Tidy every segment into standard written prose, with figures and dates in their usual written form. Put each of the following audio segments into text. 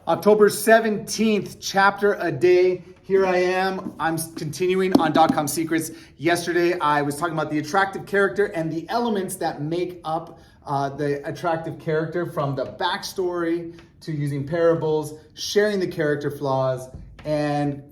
October 17th, chapter a day. Here I am. I'm continuing on .com Secrets. Yesterday, I was talking about the attractive character and the elements that make up the attractive character, from the backstory to using parables, sharing the character flaws, and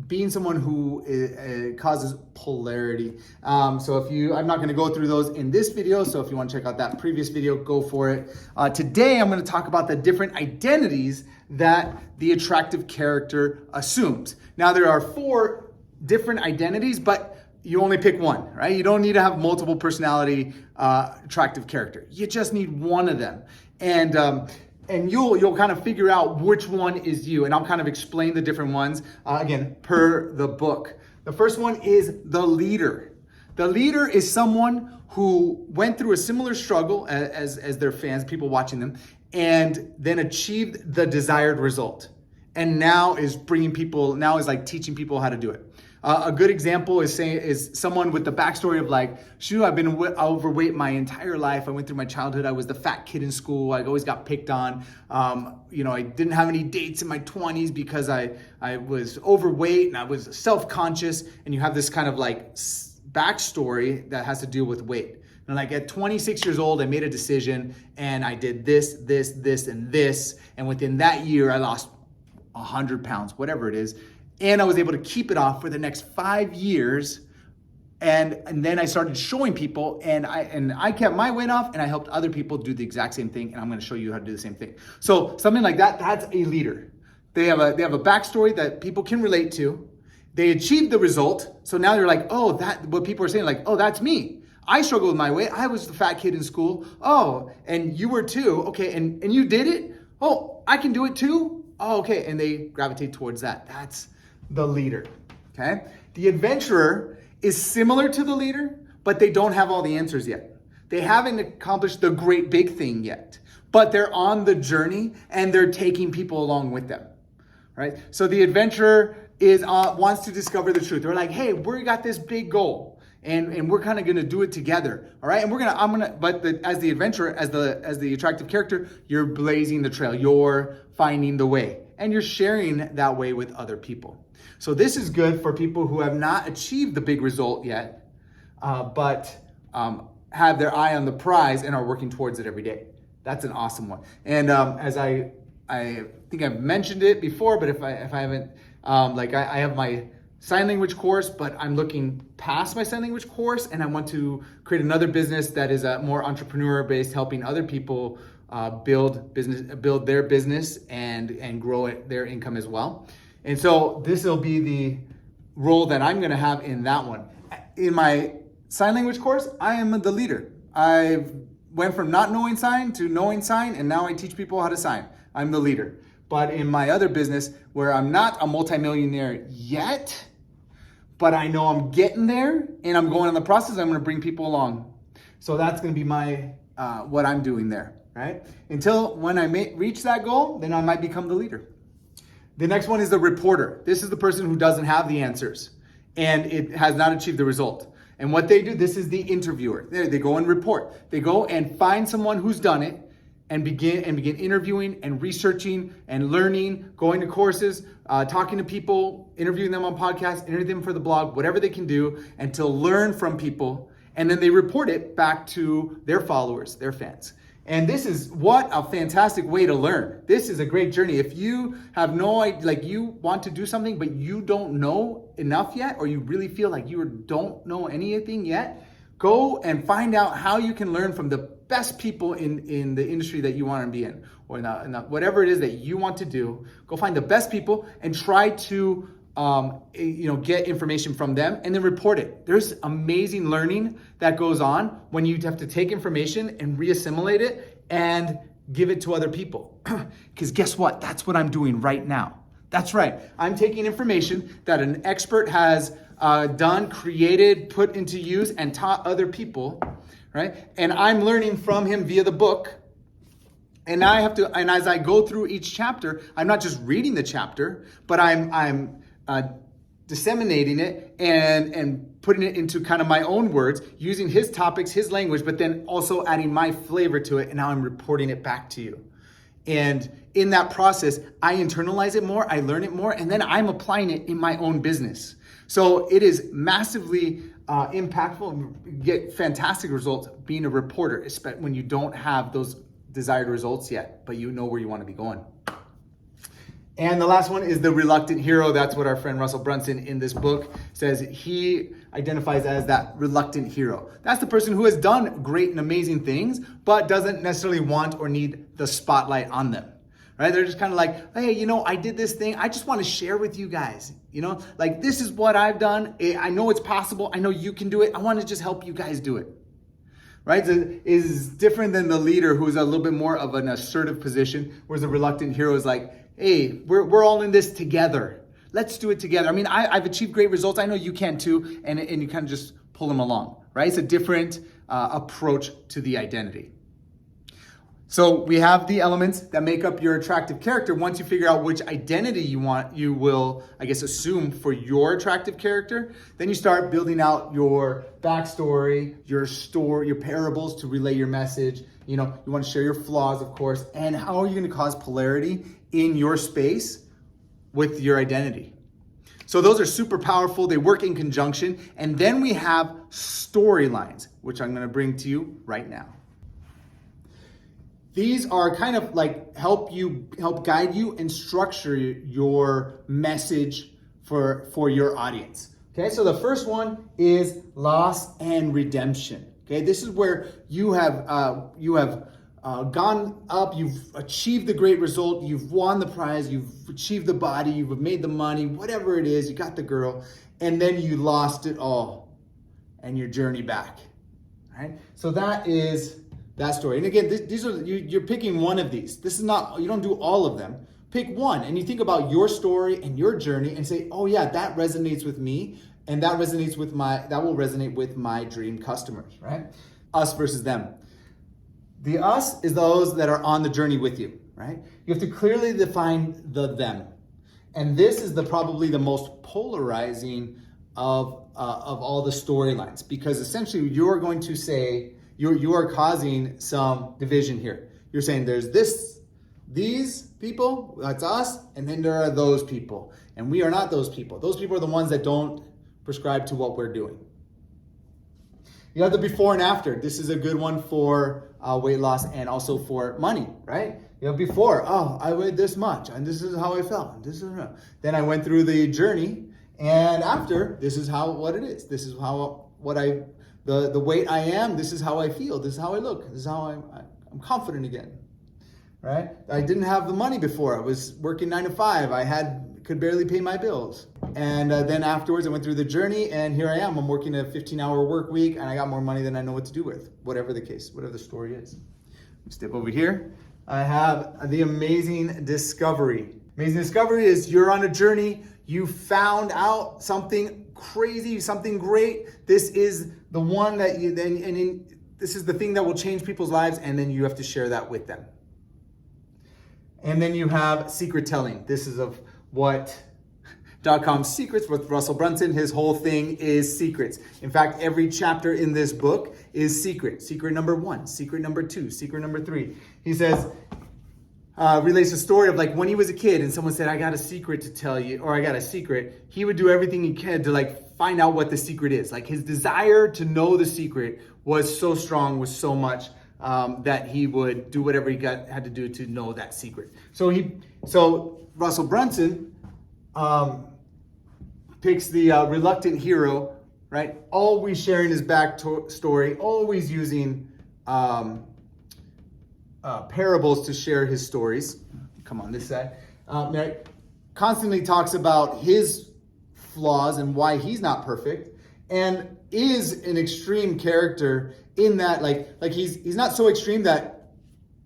being someone who causes polarity. I'm not going to go through those in this video, so if you want to check out that previous video, go for it. Today, I'm going to talk about the different identities that the attractive character assumes. Now, there are 4 different identities, but you only pick one, right? You don't need to have multiple personality attractive character. You just need one of them. And you'll kind of figure out which one is you. And I'll kind of explain the different ones, again, per the book. The first one is the leader. The leader is someone who went through a similar struggle as their fans, people watching them, and then achieved the desired result. And now is like teaching people how to do it. A good example is someone with the backstory of like, shoot, I've been overweight my entire life. I went through my childhood. I was the fat kid in school. I always got picked on. I didn't have any dates in my 20s because I was overweight and I was self-conscious. And you have this kind of like backstory that has to deal with weight. And like at 26 years old, I made a decision and I did this, and this. And within that year, I lost 100 pounds, whatever it is. And I was able to keep it off for the next 5 years. And then I started showing people, and I kept my weight off, and I helped other people do the exact same thing. And I'm going to show you how to do the same thing. So something like that, that's a leader. They have a backstory that people can relate to. They achieved the result. So now they're like, oh, what people are saying, like, oh, that's me. I struggled with my weight. I was the fat kid in school. Oh, and you were too. Okay, and you did it? Oh, I can do it too? Oh, okay. And they gravitate towards that. That's the leader, okay? The adventurer is similar to the leader, but they don't have all the answers yet. They haven't accomplished the great big thing yet, but they're on the journey and they're taking people along with them, right? So the adventurer wants to discover the truth. They're like, hey, we got this big goal. And we're kind of going to do it together, all right? And as the adventurer, as the attractive character, you're blazing the trail. You're finding the way, and you're sharing that way with other people. So this is good for people who have not achieved the big result yet, but have their eye on the prize and are working towards it every day. That's an awesome one. And as I think I've mentioned it before, but if I haven't, I have my sign language course, but I'm looking past my sign language course, and I want to create another business that is more entrepreneur based, helping other people build their business and grow their income as well. And so this will be the role that I'm going to have in that one. In my sign language course, I am the leader. I went from not knowing sign to knowing sign, and now I teach people how to sign. I'm the leader. But in my other business, where I'm not a multimillionaire yet, but I know I'm getting there and I'm going on the process, I'm going to bring people along. So that's going to be my what I'm doing there, right? Until when I reach that goal, then I might become the leader. The next one is the reporter. This is the person who doesn't have the answers and it has not achieved the result. And what they do, this is the interviewer. They go and report. They go and find someone who's done it and begin interviewing and researching and learning, going to courses, talking to people, interviewing them on podcasts, interviewing them for the blog, whatever they can do, and to learn from people. And then they report it back to their followers, their fans. And this is what a fantastic way to learn. This is a great journey. If you have no idea, like you want to do something, but you don't know enough yet, or you really feel like you don't know anything yet, go and find out how you can learn from the best people in the industry that you want to be in, or whatever it is that you want to do. Go find the best people and try to get information from them and then report it. There's amazing learning that goes on when you have to take information and reassimilate it and give it to other people. Because guess what? That's what I'm doing right now. That's right. I'm taking information that an expert has done, created, put into use, and taught other people, right? And I'm learning from him via the book. And now and as I go through each chapter, I'm not just reading the chapter, but I'm disseminating it and putting it into kind of my own words, using his topics, his language, but then also adding my flavor to it. And now I'm reporting it back to you. And in that process, I internalize it more, I learn it more, and then I'm applying it in my own business. So it is massively impactful and get fantastic results being a reporter, especially when you don't have those desired results yet, but you know where you want to be going. And the last one is the reluctant hero. That's what our friend Russell Brunson in this book says. He identifies as that reluctant hero. That's the person who has done great and amazing things, but doesn't necessarily want or need the spotlight on them, right? They're just kind of like, hey, I did this thing. I just want to share with you guys, like this is what I've done. I know it's possible. I know you can do it. I want to just help you guys do it. Right? It is different than the leader who's a little bit more of an assertive position, whereas the reluctant hero is like, hey, we're all in this together. Let's do it together. I mean, I've achieved great results. I know you can too. And you kind of just pull them along, right? It's a different approach to the identity. So we have the elements that make up your attractive character. Once you figure out which identity you will, assume for your attractive character, then you start building out your backstory, your story, your parables to relay your message. You want to share your flaws, of course, and how are you going to cause polarity in your space with your identity. So those are super powerful. They work in conjunction. And then we have storylines, which I'm going to bring to you right now. These are kind of like help guide you and structure your message for your audience. Okay, so the first one is loss and redemption. Okay, this is where you have gone up, you've achieved the great result, you've won the prize, you've achieved the body, you've made the money, whatever it is, you got the girl, and then you lost it all and your journey back. All right, so that is that story. And again, these are you're picking one of these. This is not, you don't do all of them. Pick one and you think about your story and your journey and say, oh yeah, that resonates with me and that will resonate with my dream customers, right? Us versus them. The us is those that are on the journey with you, right? You have to clearly define the them. And this is probably the most polarizing of all the storylines, because essentially you're going to say, you are causing some division here. You're saying there's these people, that's us, and then there are those people. And we are not those people. Those people are the ones that don't prescribe to what we're doing. You have the before and after. This is a good one for weight loss and also for money, right? Before, I weighed this much and this is how I felt. Then I went through the journey, and after, this is what it is. This is the weight I am, this is how I feel, this is how I look, this is how I'm confident again, right? I didn't have the money before. I was working 9 to 5. Could barely pay my bills. And then afterwards I went through the journey, and here I am. I'm working a 15-hour work week, and I got more money than I know what to do with, whatever the case, whatever the story is. Step over here. I have the amazing discovery. Amazing discovery is you're on a journey. You found out something crazy, something great. This is the one that this is the thing that will change people's lives, and then you have to share that with them. And then you have secret telling. This is of what .com Secrets with Russell Brunson. His whole thing is secrets. In fact, every chapter in this book is secret. Secret number 1, secret number 2, secret number 3. He says, relates a story of like when he was a kid and someone said, I got a secret to tell you, or I got a secret. He would do everything he could to find out what the secret is. Like his desire to know the secret was so strong, was so much that he would do whatever he had to do to know that secret. So Russell Brunson picks the reluctant hero, right? Always sharing his backstory, always using parables to share his stories. Come on this side. Right? Constantly talks about his flaws and why he's not perfect, and is an extreme character in that like he's not so extreme that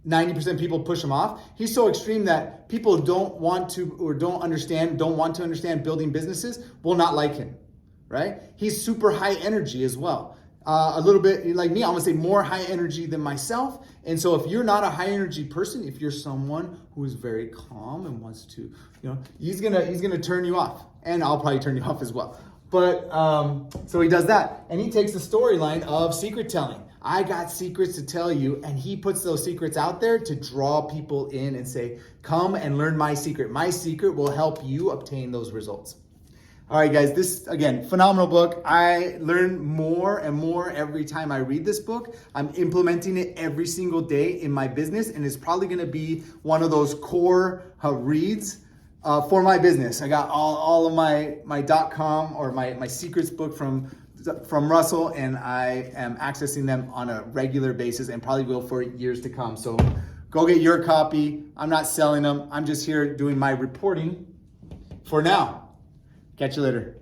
90% of people push him off. He's so extreme that people don't want to understand building businesses, will not like him, right? He's super high energy as well. A little bit like me, I'm gonna say more high energy than myself. And so if you're not a high energy person, if you're someone who is very calm and wants to, he's gonna turn you off, and I'll probably turn you off as well. But so he does that, and he takes the storyline of secret telling. I got secrets to tell you, and he puts those secrets out there to draw people in and say, come and learn my secret. My secret will help you obtain those results. All right, guys, this, again, phenomenal book. I learn more and more every time I read this book. I'm implementing it every single day in my business, and it's probably gonna be one of those core reads for my business. I got all of my .com or my secrets book from Russell, and I am accessing them on a regular basis and probably will for years to come. So go get your copy. I'm not selling them. I'm just here doing my reporting for now. Catch you later.